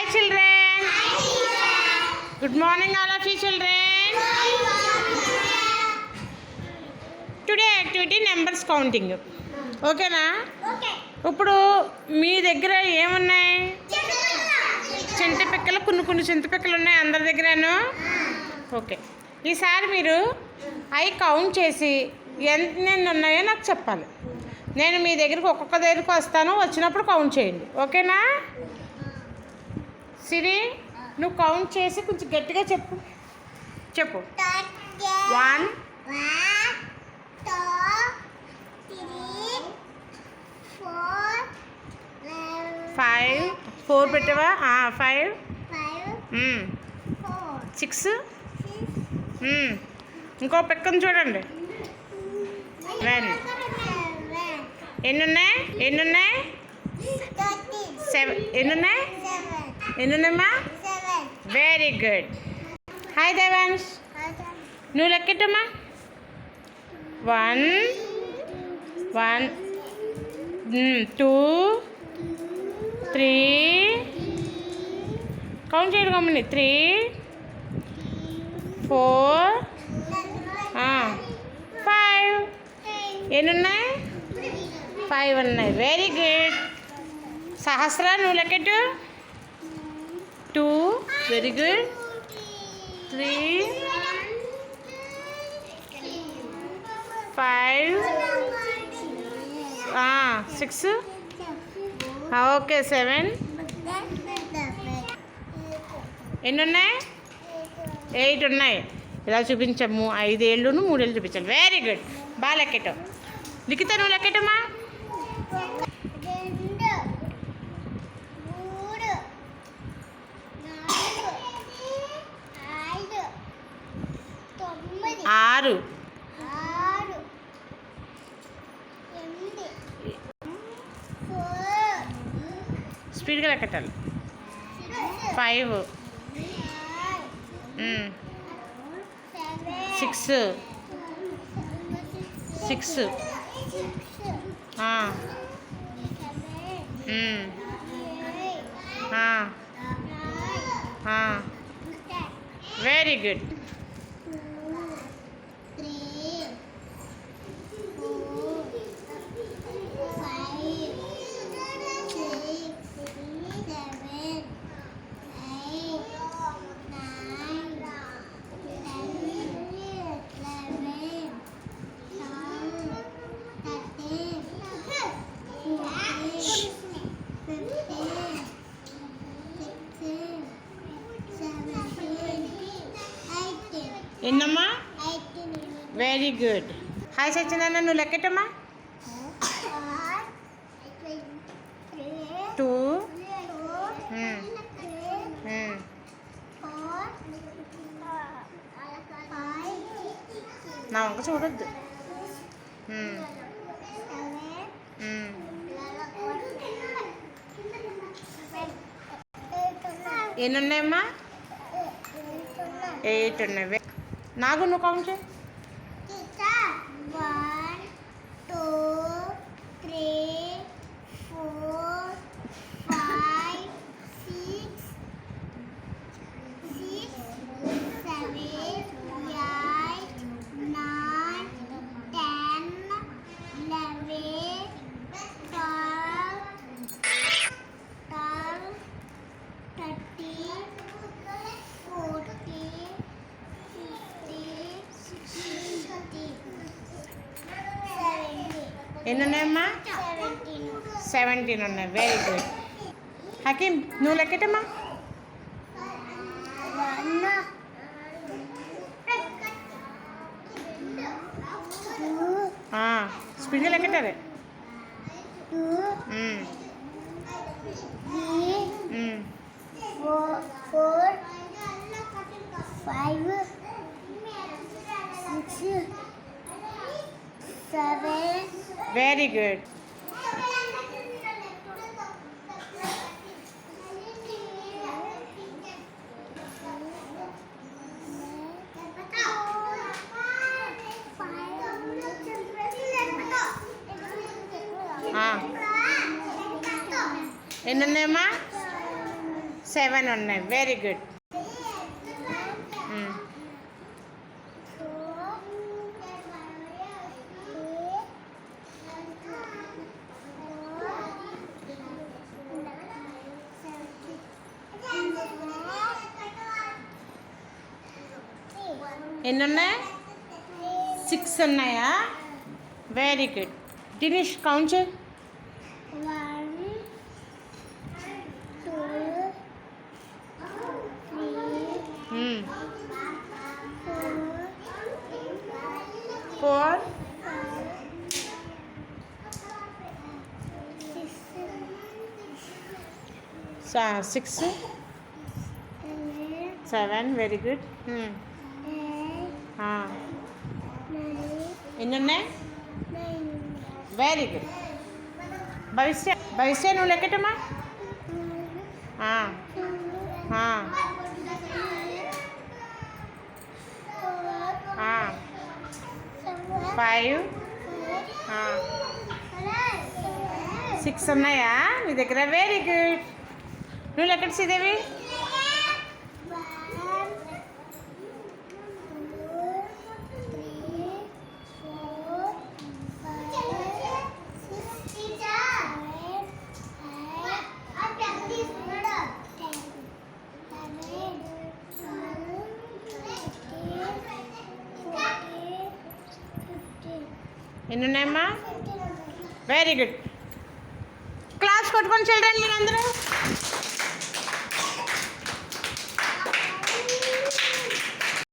Hi children. Good morning all of you children. Today activity numbers counting. ఓకేనా? ఇప్పుడు మీ దగ్గర ఏమున్నాయి? చింతపిక్కలు కొన్ని చింతపిక్కలు ఉన్నాయి అందరి దగ్గరను. ఓకే, ఈసారి మీరు అవి కౌంట్ చేసి ఎన్ని ఉన్నాయో నాకు చెప్పాలి. నేను మీ దగ్గరికి ఒక్కొక్క దగ్గరికి వస్తాను, వచ్చినప్పుడు కౌంట్ చేయండి. ఓకేనా? సిరి, నువ్వు కౌంట్ చేసి కొంచెం గట్టిగా చెప్పు. 1 2 3 4 4 పెట్టవా? 5 6 ఇంకో పెక్కను చూడండి. 1 ఎన్ని ఉన్నాయి? 7 ఎన్నున్నాయమ్మా? Very good. హాయ్ దేవాంశ్, నువ్వు లెక్కెట్టమ్మా. 1 2 3 కౌంట్ చేయడం గమ్మని. 3 4 5 ఎన్నున్నాయి? 5 ఉన్నాయి. Very good. సహస్ర, నువ్వు లెక్కెట్టు. 2 వెరీ గుడ్. 3 5 6 ఓకే. 7 ఎన్ని ఉన్నాయి? 8 ఉన్నాయి. ఇలా చూపించాము. 5 ఏళ్ళును 3 ఏళ్ళు చూపించాలి. వెరీ గుడ్, బాగా లెక్కెట్టావు. లిఖిత, నువ్వు లెక్కెట్టమ్మా. 6 స్పీడ్గా లెక్కెట్టాలి. 5 6 వెరీ గుడ్. 8 ఎన్నమ్మా? Very good. హాయ్ సత్యనారాయణ, నువ్వు లెక్కెట్టమ్మా. 2 నా వంక చూడొద్దు. ఎన్ని ఉన్నాయమ్మా? 8 ఉన్నాయి. నాకు నువ్వు కౌంట్ చేయి. 1 2 3 4 5 6 7 8 9 10 11 12 13 14 ఎన్ని ఉన్నాయమ్మా? 17 ఉన్నాయి. Very good. హకీం, నువ్వు లెక్కెట్టమ్మా. 1 స్పీడ్గా లెక్కెట్టాలి. 2 4 5 6 7 వెరీ గుడ్. ఎన్ని ఉన్నాయమ్మా? 7 ఉన్నాయి. Very good. ఎన్ని ఉన్నాయి? 6 ఉన్నాయా? Very good. దినేష్ కౌంట్ చేయి. 1 2 3 4 6 7 వెరీ గుడ్. ఎన్ని ఉన్నాయి? Very good. భవిష్య నువ్వు లెక్కటమ్మా. 5 6 ఉన్నాయా మీ దగ్గర? Very good. నువ్వు లెక్కటి శ్రీదేవి. 15 ఎన్ని ఉన్నాయమ్మా? Very good. క్లాస్ కొట్టుకొని చిల్డ్రన్ మీరు అందరూ.